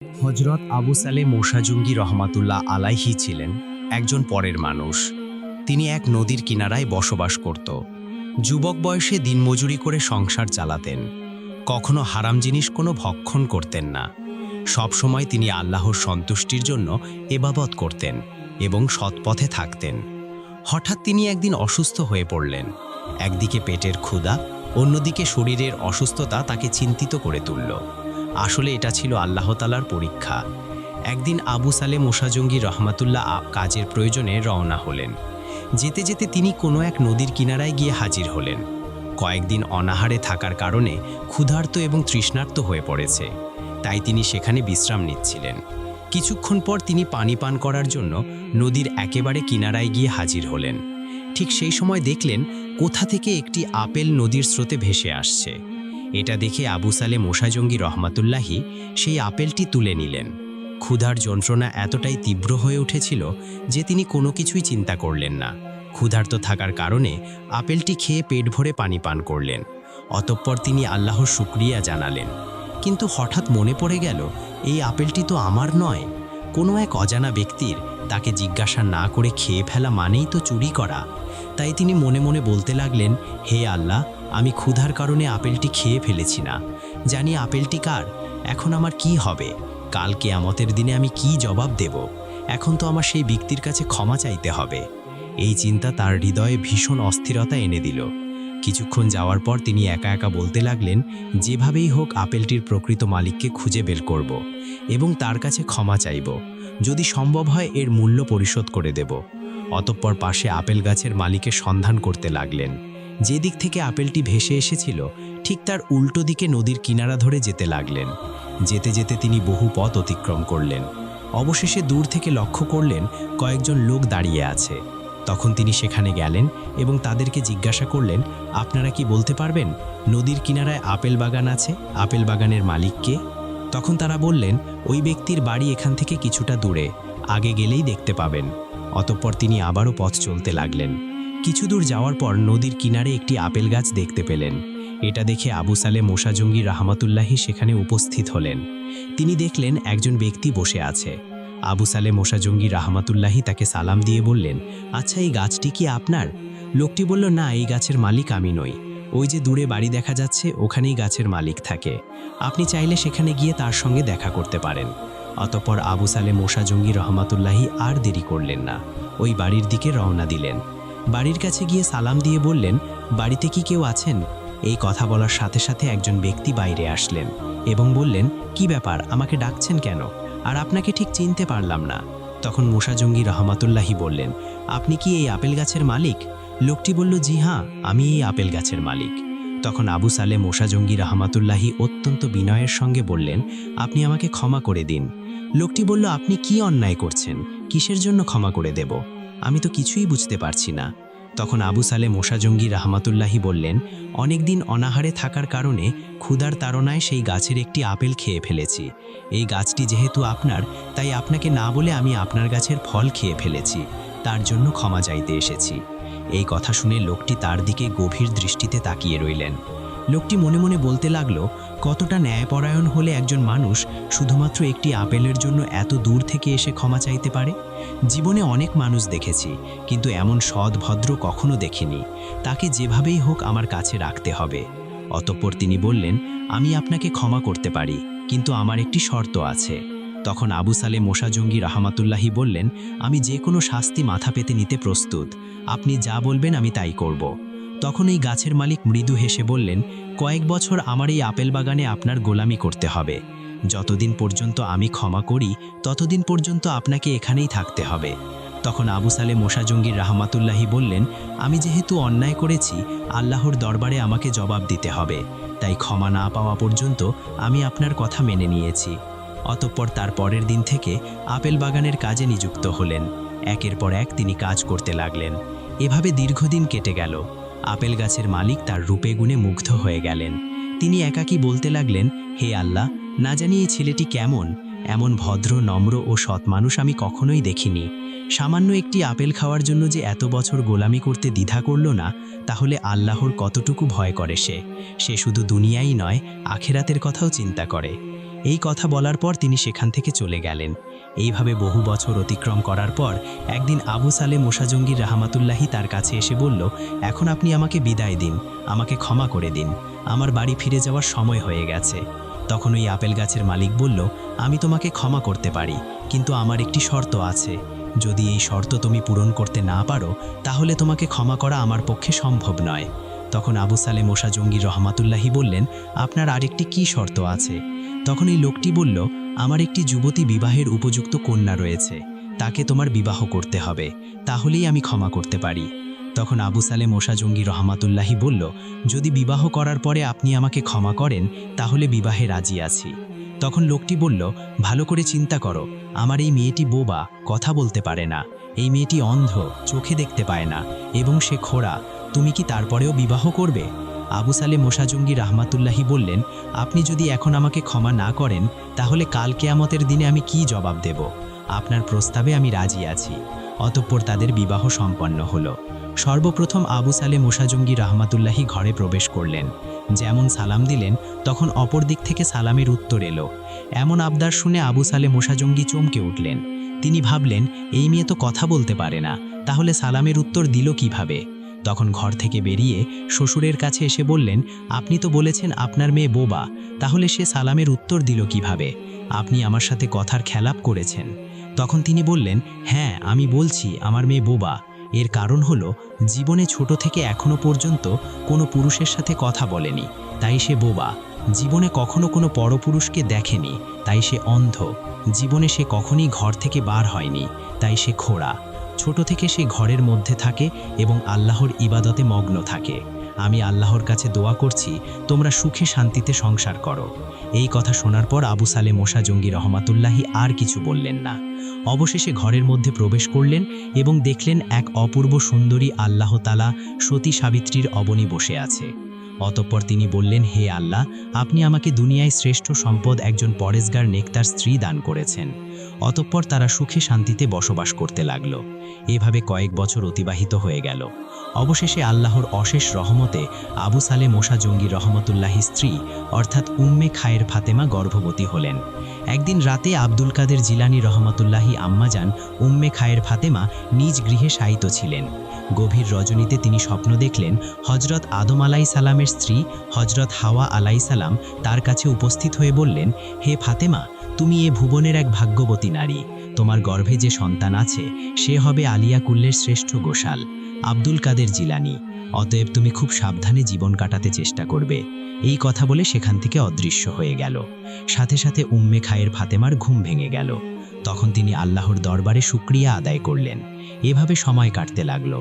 হজরত আবু সালে মোশাজুঙ্গি রহমাতুল্লাহ আলাইহি ছিলেন একজন পরের মানুষ। তিনি এক নদীর কিনারায় বসবাস করত। যুবক বয়সে দিনমজুরি করে সংসার চালাতেন। কখনো হারাম জিনিস কোনো ভক্ষণ করতেন না। সব সময় তিনি আল্লাহর সন্তুষ্টির জন্য ইবাদত করতেন এবং সৎপথে থাকতেন। হঠাৎ তিনি একদিন অসুস্থ হয়ে পড়লেন। একদিকে পেটের ক্ষুধা, অন্যদিকে শরীরের অসুস্থতা তাকে চিন্তিত করে তুলল। আসলে এটা ছিল আল্লাহ তাআলার পরীক্ষা। একদিন আবু সালে মোশাজুঙ্গি রহমাতুল্লাহ কাজের প্রয়োজনে রওনা হলেন। যেতে যেতে তিনি কোনো এক নদীর কিনারায় গিয়ে হাজির হলেন। কয়েকদিন অনাহারে থাকার কারণে ক্ষুধার্ত এবং তৃষ্ণার্ত হয়ে পড়েছে, তাই তিনি সেখানে বিশ্রাম নিচ্ছিলেন। কিছুক্ষণ পর তিনি পানি পান করার জন্য নদীর একেবারে কিনারায় গিয়ে হাজির হলেন। ঠিক সেই সময় দেখলেন কোথা থেকে একটি আপেল নদীর স্রোতে ভেসে আসছে। এটা দেখে আবু সালে মোশাজুঙ্গি রহমাতুল্লাহি সেই আপেলটি তুলে নিলেন। ক্ষুধার যন্ত্রণা এতটাই তীব্র হয়ে উঠেছিল যে তিনি কোনো কিছুই চিন্তা করলেন না। ক্ষুধার্ত থাকার কারণে আপেলটি খেয়ে পেট ভরে পানি পান করলেন। অতঃপর তিনি আল্লাহর শুকরিয়া জানালেন। কিন্তু হঠাৎ মনে পড়ে গেল, এই আপেলটি তো আমার নয়। কোনো এক অজানা ব্যক্তির, তাকে জিজ্ঞাসা না করে খেয়ে ফেলা মানেই তো চুরি করা। তাই তিনি মনে মনে বলতে লাগলেন, হে আল্লাহ, আমি ক্ষুধার কারণে আপেলটি খেয়ে ফেলেছি না। জানি আপেলটি কার। এখন আমার কি হবে? কাল কিয়ামতের দিনে আমি কি জবাব দেব? এখন তো আমার সেই ব্যক্তির কাছে ক্ষমা চাইতে হবে। এই চিন্তা তার হৃদয়ে ভীষণ অস্থিরতা এনে দিল। কিছুক্ষণ যাওয়ার পর তিনি একা একা বলতে লাগলেন, যেভাবেই হোক আপেলটির প্রকৃত মালিককে খুঁজে বের করব এবং তার কাছে ক্ষমা চাইব। যদি সম্ভব হয় এর মূল্য পরিশোধ করে দেব। অতঃপর পাশে আপেল গাছের মালিকের সন্ধান করতে লাগলেন। যে দিক থেকে আপেলটি ভেসে এসেছিল ঠিক তার উল্টো দিকে নদীর কিনারা ধরে যেতে লাগলেন। যেতে যেতে তিনি বহু পথ অতিক্রম করলেন। অবশেষে দূর থেকে লক্ষ্য করলেন কয়েকজন লোক দাঁড়িয়ে আছে। তখন তিনি সেখানে গেলেন এবং তাদেরকে জিজ্ঞাসা করলেন, আপনারা কি বলতে পারবেন নদীর কিনারায় আপেল বাগান আছে? আপেল বাগানের মালিক কে? তখন তারা বললেন, ওই ব্যক্তির বাড়ি এখান থেকে কিছুটা দূরে, আগে গেলেই দেখতে পাবেন। অতঃপর তিনি আবারও পথ চলতে লাগলেন। কিছু দূর যাওয়ার পর নদীর কিনারে একটি আপেল গাছ দেখতে পেলেন। এটা দেখে আবু সালে মোশাজুঙ্গি রহমাতুল্লাহি সেখানে উপস্থিত হলেন। তিনি দেখলেন একজন ব্যক্তি বসে আছে। আবু সালে মোশাজুঙ্গি রহমাতুল্লাহি তাকে সালাম দিয়ে বললেন, আচ্ছা, এই গাছটি কি আপনার? লোকটি বলল, না, এই গাছের মালিক আমি নই। ওই যে দূরে বাড়ি দেখা যাচ্ছে, ওখানেই গাছের মালিক থাকে। আপনি চাইলে সেখানে গিয়ে তার সঙ্গে দেখা করতে পারেন। অতঃপর আবু সালে মোশাজুঙ্গি রহমাতুল্লাহি আর দেরি করলেন না, ওই বাড়ির দিকে রওনা দিলেন। বাড়ির কাছে গিয়ে সালাম দিয়ে বললেন, বাড়িতে কি কেউ আছেন? এই কথা বলার সাথে সাথে একজন ব্যক্তি বাইরে আসলেন এবং বললেন, কি ব্যাপার, আমাকে ডাকছেন কেন? আর আপনাকে ঠিক চিনতে পারলাম না। তখন মোশাজুঙ্গি রহমাতুল্লাহি বললেন, আপনি কি এই আপেল গাছের মালিক? লোকটি বলল, জি হ্যাঁ, আমি এই আপেল গাছের মালিক। তখন আবু সালে মোশাজুঙ্গি রহমাতুল্লাহি অত্যন্ত বিনয়ের সঙ্গে বললেন, আপনি আমাকে ক্ষমা করে দিন। লোকটি বলল, আপনি কি অন্যায় করছেন? কিসের জন্য ক্ষমা করে দেব? আমি তো কিছুই বুঝতে পারছি না। তখন আবু সালে মোশাজুঙ্গি রহমাতুল্লাহি বললেন, অনেকদিন অনাহারে থাকার কারণে ক্ষুধার তাড়নায় সেই গাছের একটি আপেল খেয়ে ফেলেছি। এই গাছটি যেহেতু আপনার, তাই আপনাকে না বলে আমি আপনার গাছের ফল খেয়ে ফেলেছি। তার জন্য ক্ষমা চাইতে এসেছি। এই কথা শুনে লোকটি তার দিকে গভীর দৃষ্টিতে তাকিয়ে রইলেন। লোকটি মনে মনে বলতে লাগলো, কতটা ন্যায়পরায়ণ হলে একজন মানুষ শুধুমাত্র একটি আপেলের জন্য এত দূর থেকে এসে ক্ষমা চাইতে পারে। জীবনে অনেক মানুষ দেখেছি, কিন্তু এমন সৎ ভদ্র কখনো দেখিনি। তাকে যেভাবেই হোক আমার কাছে রাখতে হবে। অতঃপর তিনি বললেন, আমি আপনাকে ক্ষমা করতে পারি, কিন্তু আমার একটি শর্ত আছে। তখন আবু সালে মোশাজুঙ্গি রহমাতুল্লাহি বললেন, আমি যে কোনো শাস্তি মাথা পেতে নিতে প্রস্তুত। আপনি যা বলবেন আমি তাই করব। তখন এই গাছের মালিক মৃদু হেসে বললেন, কয়েক বছর আমার এই আপেল বাগানে আপনার গোলামি করতে হবে। যতদিন পর্যন্ত আমি ক্ষমা করি ততদিন পর্যন্ত আপনাকে এখানেই থাকতে হবে। তখন আবু সালে মোশাজুঙ্গি রহমাতুল্লাহি বললেন, আমি যেহেতু অন্যায় করেছি, আল্লাহর দরবারে আমাকে জবাব দিতে হবে, তাই ক্ষমা না পাওয়া পর্যন্ত আমি আপনার কথা মেনে নিয়েছি। অতঃপর তার পরের দিন থেকে আপেল বাগানের কাজে নিযুক্ত হলেন। একের পর এক তিনি কাজ করতে লাগলেন। এভাবে দীর্ঘদিন কেটে গেল। আপেল গাছের মালিক তার রূপে গুণে মুগ্ধ হয়ে গেলেন। তিনি একাকী বলতে লাগলেন, হে আল্লাহ, না জানি এই ছেলেটি কেমন। এমন ভদ্র, নম্র ও সৎ মানুষ আমি কখনোই দেখিনি। সামান্য একটি আপেল খাওয়ার জন্য যে এত বছর গোলামি করতে দ্বিধা করল না, তাহলে আল্লাহর কতটুকু ভয় করে সে। সে শুধু দুনিয়াই নয়, আখেরাতের কথাও চিন্তা করে। এই কথা বলার পর তিনি সেখান থেকে চলে গেলেন। এইভাবে বহু বছর অতিক্রম করার পর একদিন আবু সালেহ মোশাজঙ্গীর রহমাতুল্লাহি তার কাছে এসে বলল, এখন আপনি আমাকে বিদায় দিন, আমাকে ক্ষমা করে দিন, আমার বাড়ি ফিরে যাওয়ার সময় হয়ে গেছে। তখন ওই আপেল গাছের মালিক বলল, আমি তোমাকে ক্ষমা করতে পারি, কিন্তু আমার একটি শর্ত আছে। যদি এই শর্ত তুমি পূরণ করতে না পারো, তাহলে তোমাকে ক্ষমা করা আমার পক্ষে সম্ভব নয়। তখন আবু সালেহ মোশাজঙ্গীর রহমাতুল্লাহি বললেন, আপনার আরেকটি কি শর্ত আছে? তখন এই লোকটি বলল, আমার একটি যুবতী বিবাহের উপযুক্ত কন্যা রয়েছে, তাকে তোমার বিবাহ করতে হবে, তাহলেই আমি ক্ষমা করতে পারি। তখন আবু সালেহ মোশাজঙ্গী রহমাতুল্লাহি বলল, যদি বিবাহ করার পরে আপনি আমাকে ক্ষমা করেন, তাহলে বিবাহে রাজি আছি। তখন লোকটি বলল, ভালো করে চিন্তা করো, আমার এই মেয়েটি বোবা, কথা বলতে পারে না, এই মেয়েটি অন্ধ, চোখে দেখতে পায় না, এবং সে খোড়া, তুমি কি তারপরেও বিবাহ করবে? আবু সালেহ মোশাজঙ্গী রহমাতুল্লাহি বললেন, আপনি যদি এখন আমাকে ক্ষমা না করেন, তাহলে কাল কিয়ামতের দিনে আমি কি জবাব দেব? আপনার প্রস্তাবে আমি রাজি আছি। অতঃপর তাদের বিবাহ সম্পন্ন হলো। সর্বপ্রথম আবু সালেহ মোশাজঙ্গী রহমাতুল্লাহি ঘরে প্রবেশ করলেন। যেমন সালাম দিলেন, তখন অপর দিক থেকে সালামের উত্তর এলো। এমন আবদার শুনে আবু সালেহ মোশাজঙ্গী চমকে উঠলেন। তিনি ভাবলেন, এই মেয়ে তো কথা বলতে পারে না, তাহলে সালামের উত্তর দিল কিভাবে? তখন ঘর থেকে বেরিয়ে শ্বশুরের কাছে এসে বললেন, আপনি তো বলেছেন আপনার মেয়ে বোবা, তাহলে সে সালামের উত্তর দিল কিভাবে? আপনি আমার সাথে কথার খেলাপ করেছেন। তখন তিনি বললেন, হ্যাঁ, আমি বলছি আমার মেয়ে বোবা। এর কারণ হলো, জীবনে ছোট থেকে এখনো পর্যন্ত কোনো পুরুষের সাথে কথা বলেনি, তাই সে বোবা। জীবনে কখনো কোনো পরপুরুষকে দেখেনি, তাই সে অন্ধ। জীবনে সে কখনই ঘর থেকে বার হয়নি, তাই সে খোড়া। ছোট থেকে সে ঘরের মধ্যে থাকে এবং আল্লাহর ইবাদতে মগ্ন থাকে। আমি আল্লাহর কাছে দোয়া করছি, তোমরা সুখে শান্তিতে সংসার করো। এই কথা শোনার পর আবু সালেহ মোশাজঙ্গী রহমাতুল্লাহি আর কিছু বললেন না। অবশেষে ঘরের মধ্যে প্রবেশ করলেন এবং দেখলেন এক অপূর্ব সুন্দরী আল্লাহ তাআলা সতী সাবিত্রীর অবনী বসে আছে। অতঃপর তিনি বললেন, হে আল্লাহ, আপনি আমাকে দুনিয়ায় শ্রেষ্ঠ সম্পদ একজন পরেজগার নেকতার স্ত্রী দান করেছেন। অতঃপর তারা সুখে শান্তিতে বসবাস করতে লাগল। এভাবে কয়েক বছর অতিবাহিত হয়ে গেল। অবশেষে আল্লাহর অশেষ রহমতে আবু সালেহ মোশাজঙ্গী রহমতুল্লাহি স্ত্রী অর্থাৎ উম্মে খায়ের ফাতেমা গর্ভবতী হলেন। একদিন রাতে আব্দুল কাদের জিলানী রহমতুল্লাহি আম্মাজান উম্মে খায়ের ফাতেমা নিজ গৃহে শায়িত ছিলেন। গভীর রজনীতে তিনি স্বপ্ন দেখলেন, হজরত আদম আলাইসালামের স্ত্রী হজরত হাওয়া আলাইসালাম তার কাছে উপস্থিত হয়ে বললেন, হে ফাতেমা, তুমি এ ভুবনের এক ভাগ্যবতী নারী। তোমার গর্ভে যে সন্তান আছে সে হবে আলিয়া কুল্লের শ্রেষ্ঠ গোশাল, আব্দুল কাদের জিলানী। অতএব তুমি খুব সাবধানে জীবন কাটাতে চেষ্টা করবে। এই কথা বলে সেখান থেকে অদৃশ্য হয়ে গেল। সাথে সাথে উম্মে খায়ের ফাতেমার ঘুম ভেঙে গেল। তখন তিনি আল্লাহর দরবারে শুকরিয়া আদায় করলেন। এভাবে সময় কাটতে লাগল।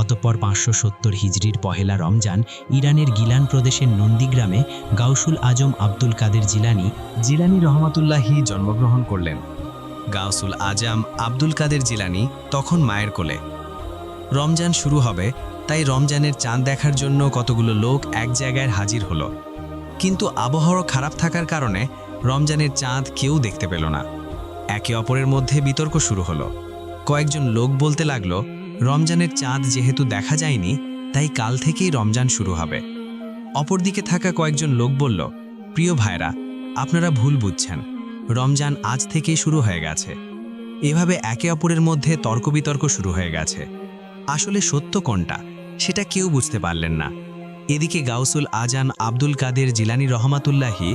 অতঃপর 570 হিজরির পহেলা রমজান ইরানের গিলান প্রদেশের নন্দীগ্রামে গাউসুল আজম আব্দুল কাদের জিলানী রহমাতুল্লাহি জন্মগ্রহণ করলেন। গাউসুল আজম আব্দুল কাদের জিলানী তখন মায়ের কোলে। রমজান শুরু হবে, তাই রমজানের চাঁদ দেখার জন্য কতগুলো লোক এক জায়গায় হাজির হলো। কিন্তু আবহাওয়া খারাপ থাকার কারণে রমজানের চাঁদ কেউ দেখতে পেল না। একে অপরের মধ্যে বিতর্ক শুরু হলো। কয়েকজন লোক বলতে লাগলো, রমজানের চাঁদ যেহেতু দেখা যায়নি, তাই কাল থেকেই রমজান শুরু হবে। অপরদিকে থাকা কয়েকজন লোক বলল, প্রিয় ভাইরা, আপনারা ভুল বুঝছেন, রমজান আজ থেকেই শুরু হয়ে গেছে। এভাবে একে অপরের মধ্যে তর্ক বিতর্ক শুরু হয়ে গেছে। আসলে সত্য কোনটা সেটা কেউ বুঝতে পারলেন না। এদিকে গাউসুল আজান আব্দুল কাদের জিলানী রহমাতুল্লাহি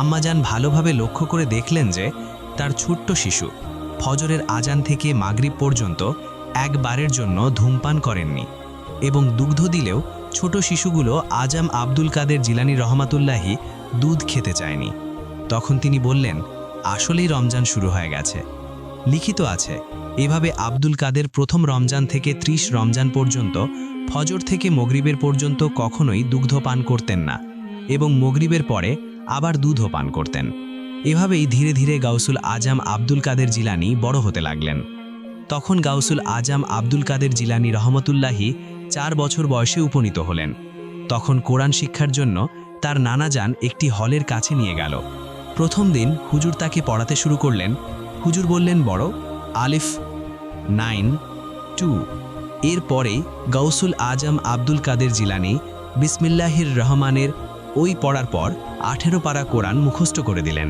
আম্মাজান ভালোভাবে লক্ষ্য করে দেখলেন যে তার ছোট্ট শিশু ফজরের আজান থেকে মাগরিব পর্যন্ত একবারের জন্য ধূমপান করেননি, এবং দুগ্ধ দিলেও ছোট শিশুগুলো আজম আব্দুল কাদের জিলানী রহমাতুল্লাহি দুধ খেতে চায়নি। তখন তিনি বললেন, আসলেই রমজান শুরু হয়ে গেছে। লিখিত আছে, এভাবে আব্দুল কাদের প্রথম রমজান থেকে 30 রমজান পর্যন্ত ফজর থেকে মগরিবের পর্যন্ত কখনোই দুগ্ধ পান করতেন না, এবং মগরিবের পরে আবার দুধও পান করতেন। এভাবেই ধীরে ধীরে গাউসুল আজম আব্দুল কাদের জিলানী বড় হতে লাগলেন। তখন গাউসুল আজম আব্দুল কাদের জিলানী রহমতুল্লাহি 4 বছর বয়সে উপনীত হলেন। তখন কোরআন শিক্ষার জন্য তার নানাজান একটি হলের কাছে নিয়ে গেল। প্রথম দিন হুজুর তাকে পড়াতে শুরু করলেন। হুজুর বললেন, বড় আলিফ 9 2। এরপরেই গাউসুল আজম আব্দুল কাদের জিলানী বিসমিল্লাহির রহমানের ওই পড়ার পর 18 পারা কোরআন মুখস্থ করে দিলেন।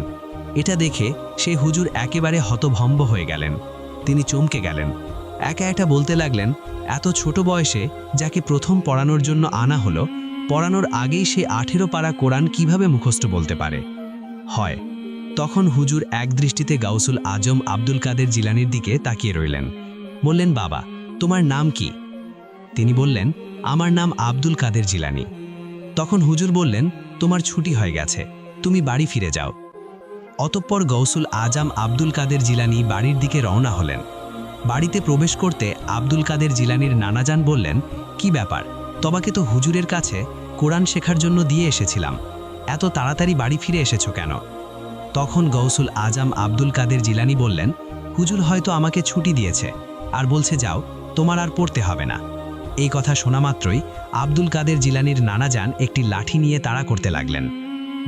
এটা দেখে সেই হুজুর একেবারে হতভম্ব হয়ে গেলেন। তিনি চমকে গেলেন। একা এটা বলতে লাগলেন, এত ছোট বয়সে যাকে প্রথম পড়ানোর জন্য আনা হলো, পড়ানোর আগেই সে 18 পারা কোরআন কিভাবে মুখস্থ বলতে পারে? হয়। তখন হুজুর এক দৃষ্টিতে গাউসুল আজম আব্দুল কাদের জিলানির দিকে তাকিয়ে রইলেন। বললেন, বাবা, তোমার নাম কি? তিনি বললেন, আমার নাম আব্দুল কাদের জিলানি। তখন হুজুর বললেন, তোমার ছুটি হয়ে গেছে, তুমি বাড়ি ফিরে যাও। অতঃপর গাউসুল আজম আব্দুল কাদের জিলানি বাড়ির দিকে রওনা হলেন। বাড়িতে প্রবেশ করতে আব্দুল কাদের জিলানির নানাজান বললেন, কি ব্যাপার, তোমাকে তো হুজুরের কাছে কোরআন শেখার জন্য দিয়ে এসেছিলাম, এত তাড়াতাড়ি বাড়ি ফিরে এসেছো কেন? তখন গাউসুল আজম আব্দুল কাদের জিলানি বললেন, হুজুর হয়তো আমাকে ছুটি দিয়েছে আর বলছে, যাও, তোমার আর পড়তে হবে না। এই কথা শোনা মাত্রই আব্দুল কাদের জিলানির নানাজান একটি লাঠি নিয়ে তাড়া করতে লাগলেন।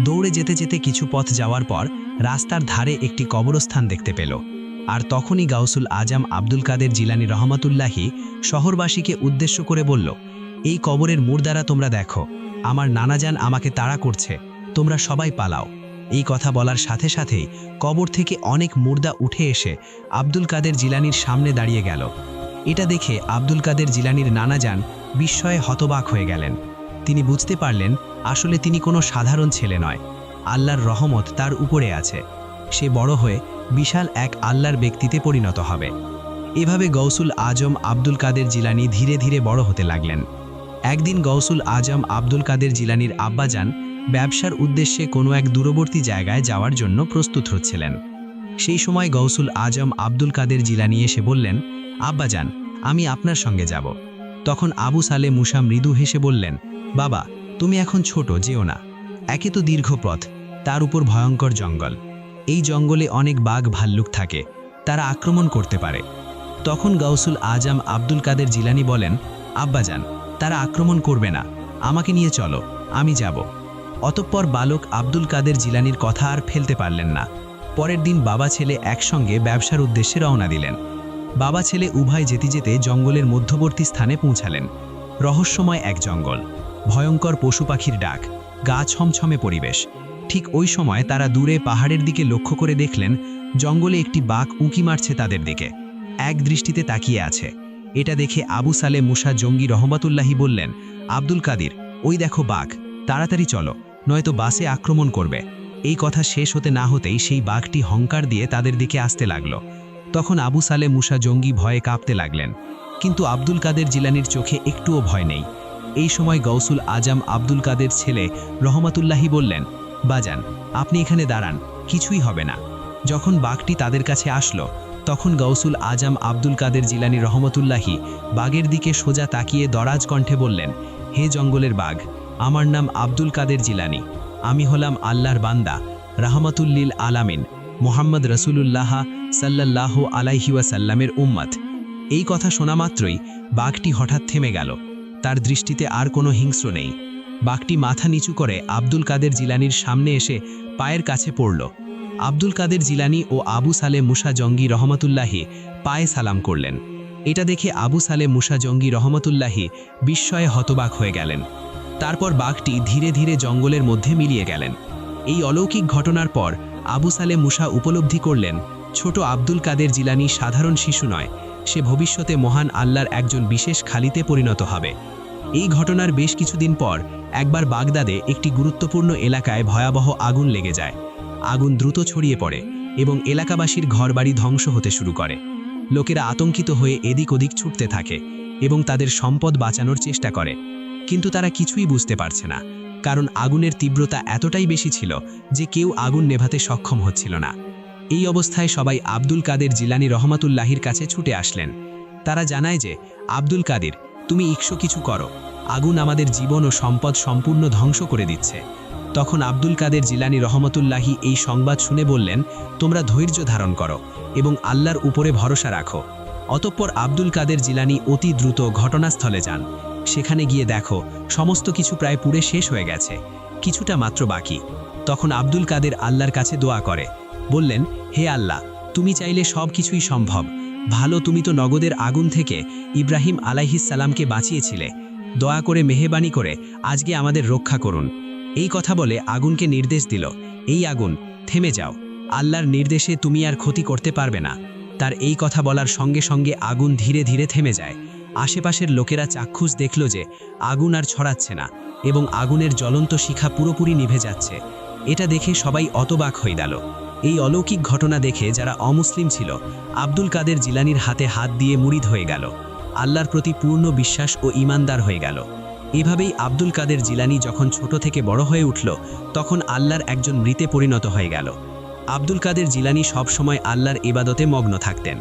দৌড়ে যেতে যেতে কিছু পথ যাওয়ার পর রাস্তার ধারে একটি কবরস্থান দেখতে পেল। আর তখনই গাউসুল আজম আব্দুল কাদের জিলানি রহমাতুল্লাহি শহরবাসীকে উদ্দেশ্য করে বলল, এই কবরের মুর্দারা তোমরা দেখো, আমার নানাজান আমাকে তাড়া করছে, তোমরা সবাই পালাও। এই কথা বলার সাথে সাথেই কবর থেকে অনেক মুর্দা উঠে এসে আব্দুল কাদের জিলানির সামনে দাঁড়িয়ে গেল। এটা দেখে আব্দুল কাদের জিলানির নানাজান বিস্ময়ে হতবাক হয়ে গেলেন। তিনি বুঝতে পারলেন, আসলে তিনি কোনো সাধারণ ছেলে নয়, আল্লাহর রহমত তার উপরে আছে। সে বড় হয়ে বিশাল এক আল্লাহর ব্যক্তিতে পরিণত হবে। এভাবে গাউসুল আজম আব্দুল কাদের জিলানি ধীরে ধীরে বড় হতে লাগলেন। একদিন গাউসুল আজম আব্দুল কাদের জিলানির আব্বাজান ব্যবসার উদ্দেশ্যে কোনো এক দূরবর্তী জায়গায় যাওয়ার জন্য প্রস্তুত হচ্ছিলেন। সেই সময় গাউসুল আজম আব্দুল কাদের জিলানি এসে বললেন, আব্বাজান, আমি আপনার সঙ্গে যাব। তখন আবু সালে মুসা মৃদু হেসে বললেন, বাবা, তুমি এখন ছোট, যেও না। একে তো দীর্ঘ পথ, তার উপর ভয়ঙ্কর জঙ্গল। এই জঙ্গলে অনেক বাঘ ভাল্লুক থাকে, তারা আক্রমণ করতে পারে। তখন গাউসুল আজম আব্দুল কাদের জিলানি বলেন, আব্বাজান, তারা আক্রমণ করবে না, আমাকে নিয়ে চলো, আমি যাব। অতঃপর বালক আব্দুল কাদের জিলানির কথা আর ফেলতে পারলেন না। পরের দিন বাবা ছেলে একসঙ্গে ব্যবসার উদ্দেশ্যে রওনা দিলেন। বাবা ছেলে উভয় যেতে যেতে জঙ্গলের মধ্যবর্তী স্থানে পৌঁছালেন। রহস্যময় এক জঙ্গল, ভয়ঙ্কর পশু পাখির ডাক, গা ছমছমে পরিবেশ। ঠিক ওই সময় তারা দূরে পাহাড়ের দিকে লক্ষ্য করে দেখলেন, জঙ্গলে একটি বাঘ উঁকি মারছে তাদের দিকে, এক দৃষ্টিতে তাকিয়ে আছে। এটা দেখে আবু সালে মুসা জঙ্গি রহমাতুল্লাহি বললেন, আব্দুল কাদির, ওই দেখো বাঘ, তাড়াতাড়ি চলো, নয়তো বাসে আক্রমণ করবে। এই কথা শেষ হতে না হতেই সেই বাঘটি হংকার দিয়ে তাদের দিকে আসতে লাগল। তখন আবু সালে মুসা জঙ্গি ভয়ে কাঁপতে লাগলেন, কিন্তু আব্দুল কাদের জিলানির চোখে একটুও ভয় নেই। এই সময় গাউসুল আজম আব্দুল কাদের ছেলে রহমাতুল্লাহি বললেন, বাজান, আপনি এখানে দাঁড়ান, কিছুই হবে না। যখন বাঘটি তাদের কাছে আসলো, তখন গাউসুল আজম আব্দুল কাদের জিলানি রহমতুল্লাহি বাঘের দিকে সোজা তাকিয়ে দরাজ কণ্ঠে বললেন, হে জঙ্গলের বাঘ, আমার নাম আব্দুল কাদের জিলানি, আমি হলাম আল্লাহর বান্দা, রাহমাতুল্লিল আলামিন, মুহাম্মদ রসুলুল্লাহ সাল্লাল্লাহু আলাইহি ওয়াসাল্লামের উম্মত। এই কথা শোনা মাত্রই বাঘটি হঠাৎ থেমে গেল, তার দৃষ্টিতে আর কোনো হিংস্র নেই। বাঘটি মাথা নিচু করে আব্দুল কাদের জিলানির সামনে এসে পায়ের কাছে পড়ল। আব্দুল কাদের জিলানি ও আবু সালে মুসা জঙ্গি রহমতুল্লাহি পায়ে সালাম করলেন। এটা দেখে আবু সালে মুসা জঙ্গি রহমতুল্লাহি বিস্ময়ে হতবাক হয়ে গেলেন। তারপর বাঘটি ধীরে ধীরে জঙ্গলের মধ্যে মিলিয়ে গেলেন। এই অলৌকিক ঘটনার পর আবু সালে মুসা উপলব্ধি করলেন, ছোট আব্দুল কাদের জিলানি সাধারণ শিশু নয়, সে ভবিষ্যতে মহান আল্লাহর একজন বিশেষ খালিতে পরিণত হবে। এই ঘটনার বেশ কিছুদিন পর একবার বাগদাদে একটি গুরুত্বপূর্ণ এলাকায় ভয়াবহ আগুন লেগে যায়। আগুন দ্রুত ছড়িয়ে পড়ে এবং এলাকাবাসীর ঘরবাড়ি ধ্বংস হতে শুরু করে। লোকেরা আতঙ্কিত হয়ে এদিক ওদিক ছুটতে থাকে এবং তাদের সম্পদ বাঁচানোর চেষ্টা করে, কিন্তু তারা কিছুই বুঝতে পারছে না, কারণ আগুনের তীব্রতা এতটাই বেশি ছিল যে কেউ আগুন নেভাতে সক্ষম হচ্ছিল না। এই অবস্থায় সবাই আব্দুল কাদের জিলানি রহমাতুল্লাহির কাছে ছুটে আসলেন। তারা জানায় যে, আব্দুল কাদির, তুমি কিছু করো, আগুন আমাদের জীবন ও সম্পদ সম্পূর্ণ ধ্বংস করে দিচ্ছে। তখন আব্দুল কাদের জিলানি রহমতুল্লাহি এই সংবাদ শুনে বললেন, তোমরা ধৈর্য ধারণ করো এবং আল্লাহর উপরে ভরসা রাখো। অতঃপর আব্দুল কাদের জিলানি অতি দ্রুত ঘটনাস্থলে যান। সেখানে গিয়ে দেখো সমস্ত কিছু প্রায় পুড়ে শেষ হয়ে গেছে, কিছুটা মাত্র বাকি। তখন আব্দুল কাদের আল্লাহর কাছে দোয়া করে বললেন, হে আল্লাহ, তুমি চাইলে সব কিছুই সম্ভব। ভালো, তুমি তো নগদের আগুন থেকে ইব্রাহিম আলাইহিস সালামকে বাঁচিয়েছিলে, দয়া করে মেহেরবানি করে আজকে আমাদের রক্ষা করুন। এই কথা বলে আগুনকে নির্দেশ দিল, এই আগুন থেমে যাও। আল্লাহর নির্দেশে তুমি আর ক্ষতি করতে পারবে না। তার এই কথা বলার সঙ্গে সঙ্গে আগুন ধীরে ধীরে থেমে যায়। আশেপাশের লোকেরা চাক্ষুষ দেখল যে আগুন আর ছড়াচ্ছে না এবং আগুনের জ্বলন্ত শিখা পুরোপুরি নিভে যাচ্ছে। এটা দেখে সবাই অতবাক হয়ে গেল। এই অলৌকিক ঘটনা দেখে যারা অমুসলিম ছিল, আব্দুল কাদের জিলানীর হাতে হাত দিয়ে মুরিদ হয়ে গেল, আল্লাহর প্রতি পূর্ণ বিশ্বাস ও ঈমানদার হয়ে গেল। এভাবেই আব্দুল কাদের জিলানী যখন ছোট থেকে বড় হয়ে উঠল, তখন আল্লাহর একজন মৃতে পরিণত হয়ে গেল। আব্দুল কাদের জিলানী সবসময় আল্লাহর ইবাদতে মগ্ন থাকতেন।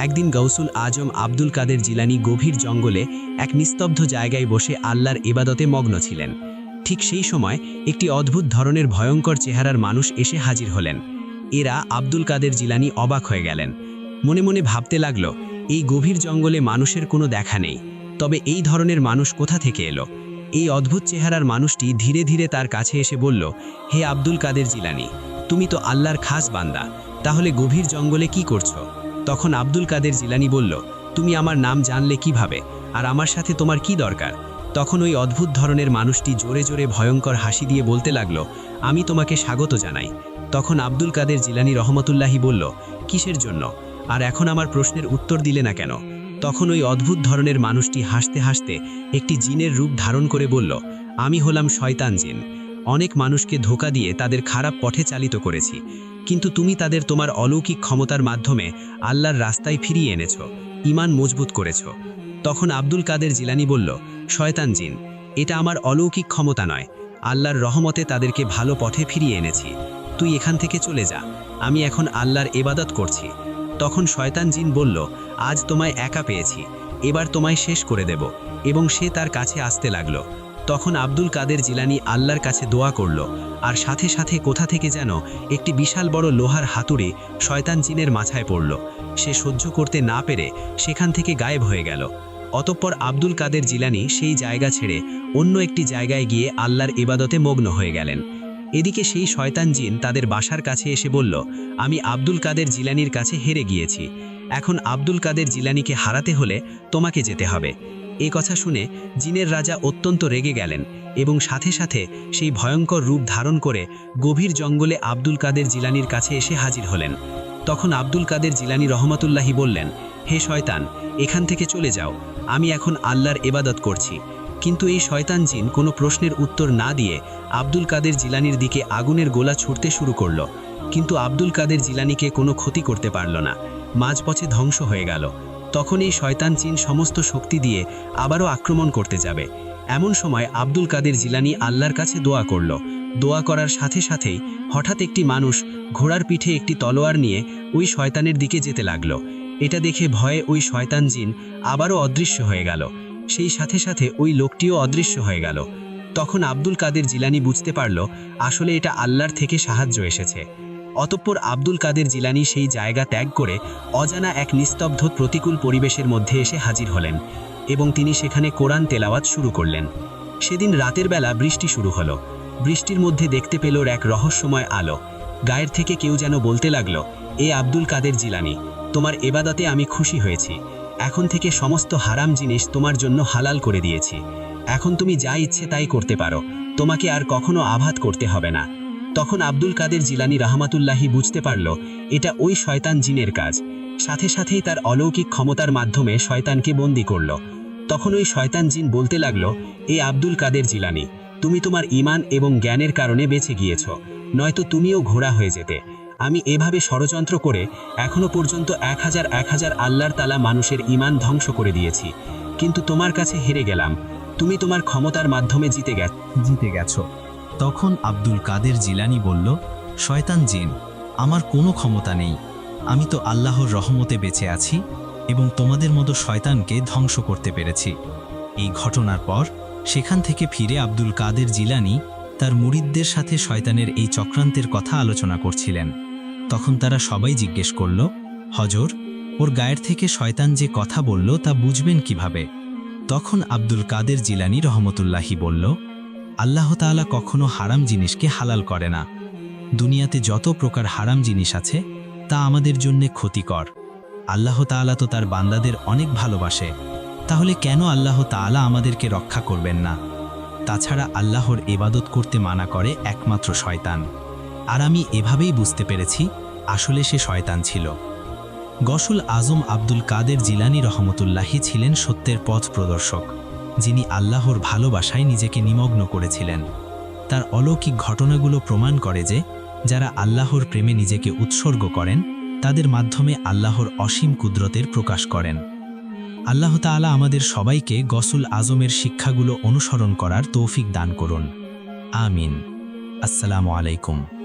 একদিন গৌসুল আজম আব্দুল কাদের জিলানী গভীর জঙ্গলে এক নিস্তব্ধ জায়গায় বসে আল্লাহর ইবাদতে মগ্ন ছিলেন। ঠিক সেই সময় একটি অদ্ভুত ধরনের ভয়ঙ্কর চেহারার মানুষ এসে হাজির হলেন। এরা আব্দুল কাদের জিলানী অবাক হয়ে গেলেন। মনে মনে ভাবতে লাগল, এই গভীর জঙ্গলে মানুষের কোনো দেখা নেই, তবে এই ধরনের মানুষ কোথা থেকে এলো? এই অদ্ভুত চেহারার মানুষটি ধীরে ধীরে তার কাছে এসে বলল, হে আব্দুল কাদের জিলানী, তুমি তো আল্লাহর খাস বান্দা, তাহলে গভীর জঙ্গলে কি করছো? তখন আব্দুল কাদের জিলানী বলল, তুমি আমার নাম জানলে কিভাবে, আর আমার সাথে তোমার কি দরকার? তখন ওই অদ্ভুত ধরনের মানুষটি জোরে জোরে ভয়ঙ্কর হাসি দিয়ে বলতে লাগলো, আমি তোমাকে স্বাগত জানাই। তখন আব্দুল কাদের জিলানী রহমতুল্লাহি বলল, কিসের জন্য? আর এখন আমার প্রশ্নের উত্তর দিলে না কেন? তখন ওই অদ্ভুত ধরনের মানুষটি হাসতে হাসতে একটি জিনের রূপ ধারণ করে বলল, আমি হলাম শয়তান জিন। অনেক মানুষকে ধোঁকা দিয়ে তাদের খারাপ পথে চালিত করেছি, কিন্তু তুমি তাদের তোমার অলৌকিক ক্ষমতার মাধ্যমে আল্লাহর রাস্তায় ফিরিয়ে এনেছ, ঈমান মজবুত করেছ। তখন আব্দুল কাদের জিলানী বলল, শয়তান জিন, এটা আমার অলৌকিক ক্ষমতা নয়, আল্লাহর রহমতে তাদেরকে ভালো পথে ফিরিয়ে এনেছি। তুই এখান থেকে চলে যা, আমি এখন আল্লাহর ইবাদত করছি। তখন শয়তান জিন বলল, আজ তোমায় একা পেয়েছি, এবার তোমায় শেষ করে দেব, এবং সে তার কাছে আসতে লাগল। তখন আব্দুল কাদের জিলানী আল্লাহর কাছে দোয়া করল, আর সাথে সাথে কোথা থেকে যেন একটি বিশাল বড় লোহার হাতুড়ি শয়তান জিনের মাথায় পড়ল। সে সহ্য করতে না পেরে সেখান থেকে গায়েব হয়ে গেল। অতঃপর আব্দুল কাদের জিলানী সেই জায়গা ছেড়ে অন্য একটি জায়গায় গিয়ে আল্লাহর ইবাদতে মগ্ন হয়ে গেলেন। এদিকে সেই শয়তান জিন তাদের বাসার কাছে এসে বলল, আমি আব্দুল কাদের জিলানীর কাছে হেরে গিয়েছি, এখন আব্দুল কাদের জিলানীকে হারাতে হলে তোমাকে যেতে হবে। এই কথা শুনে জিনের রাজা অত্যন্ত রেগে গেলেন এবং সাথে সাথে সেই ভয়ঙ্কর রূপ ধারণ করে গভীর জঙ্গলে আব্দুল কাদের জিলানীর কাছে এসে হাজির হলেন। তখন আব্দুল কাদের জিলানী রহমতুল্লাহি বললেন, হে শয়তান, এখান থেকে চলে যাও, আমি এখন আল্লাহর ইবাদত করছি। কিন্তু এই শয়তান জিন কোনো প্রশ্নের উত্তর না দিয়ে আব্দুল কাদের জিলানীর দিকে আগুনের গোলা ছুটতে শুরু করল, কিন্তু আব্দুল কাদের জিলানীকে কোনো ক্ষতি করতে পারল না, মাঝপথে ধ্বংস হয়ে গেল। তখন এই শয়তান জিন সমস্ত শক্তি দিয়ে আবারও আক্রমণ করতে যাবে। এমন সময় আব্দুল কাদের জিলানী আল্লাহর কাছে দোয়া করল। দোয়া করার সাথে সাথেই হঠাৎ একটি মানুষ ঘোড়ার পিঠে একটি তলোয়ার নিয়ে ওই শয়তানের দিকে যেতে লাগলো। এটা দেখে ভয়ে ওই শয়তান জিন আবারও অদৃশ্য হয়ে গেল। সেই সাথে সাথে ওই লোকটিও অদৃশ্য হয়ে গেল। তখন আব্দুল কাদের জিলানী বুঝতে পারল আসলে এটা আল্লাহর থেকে সাহায্য এসেছে। অতঃপর আব্দুল কাদের জিলানী সেই জায়গা ত্যাগ করে অজানা এক নিস্তব্ধ প্রতিকূল পরিবেশের মধ্যে এসে হাজির হলেন এবং তিনি সেখানে কোরআন তেলাওয়াত শুরু করলেন। সেদিন রাতের বেলা বৃষ্টি শুরু হলো। বৃষ্টির মধ্যে দেখতে পেল এক রহস্যময় আলো। গায়ের থেকে কেউ যেন বলতে লাগলো, এ আব্দুল কাদের জিলানী, তোমার ইবাদতে আমি খুশি হয়েছি, এখন থেকে সমস্ত হারাম জিনিস তোমার জন্য হালাল করে দিয়েছি, এখন তুমি যা ইচ্ছে তাই করতে পারো, তোমাকে আর কখনো আঘাত করতে হবে না। তখন আব্দুল কাদের জিলানী রহমাতুল্লাহি বুঝতে পারল এটা ওই শয়তান জিনের কাজ। সাথে সাথেই তার অলৌকিক ক্ষমতার মাধ্যমে শয়তানকে বন্দী করল। তখন ওই শয়তান জিন বলতে লাগলো, এ আব্দুল কাদের জিলানী, তুমি তোমার ঈমান এবং জ্ঞানের কারণে বেঁচে গিয়েছ, নয়তো তুমিও ঘোড়া হয়ে যেতে। আমি এভাবে ষড়যন্ত্র করে এখনো পর্যন্ত 1000 আল্লাহর তালা মানুষের ঈমান ধ্বংস করে দিয়েছি, কিন্তু তোমার কাছে হেরে গেলাম, তুমি তোমার ক্ষমতার মাধ্যমে জিতে গেছো। তখন আব্দুল কাদের জিলানী বলল, শয়তান জিন, আমার কোনো ক্ষমতা নেই, আমি তো আল্লাহর রহমতে বেঁচে আছি এবং তোমাদের মতো শয়তানকে ধ্বংস করতে পেরেছি। এই ঘটনার পর সেখান থেকে ফিরে আব্দুল কাদের জিলানী তার মুরিদদের সাথে শয়তানের এই চক্রান্তের কথা আলোচনা করছিলেন। তখন তারা সবাই জিজ্ঞেস করল, হজর, ওর গায়ের থেকে শয়তান যে কথা বলল তা বুঝবেন কিভাবে? তখন আব্দুল কাদের জিলানী রহমতুল্লাহি বলল, আল্লাহ তাআলা কখনো হারাম জিনিসকে হালাল করে না। দুনিয়াতে যত প্রকার হারাম জিনিস আছে তা আমাদের জন্য ক্ষতিকর। আল্লাহ তাআলা তো তার বান্দাদের অনেক ভালোবাসে, তাহলে কেন আল্লাহ তাআলা আমাদেরকে রক্ষা করবেন না? তাছাড়া আল্লাহর ইবাদত করতে মানা করে একমাত্র শয়তান। আর আমি এভাবেই বুঝতে পেরেছি আসলে সে শয়তান ছিল। গসুল আজম আব্দুল কাদের জিলানী রহমতুল্লাহি ছিলেন সত্যের পথ প্রদর্শক, যিনি আল্লাহর ভালোবাসায় নিজেকে নিমগ্ন করেছিলেন। তার অলৌকিক ঘটনাগুলো প্রমাণ করে যে যারা আল্লাহর প্রেমে নিজেকে উৎসর্গ করেন তাদের মাধ্যমে আল্লাহর অসীম কুদরতের প্রকাশ করেন। আল্লাহ তাআলা আমাদের সবাইকে গসুল আজমের শিক্ষাগুলো অনুসরণ করার তৌফিক দান করুন। আমিন। আসসালামু আলাইকুম।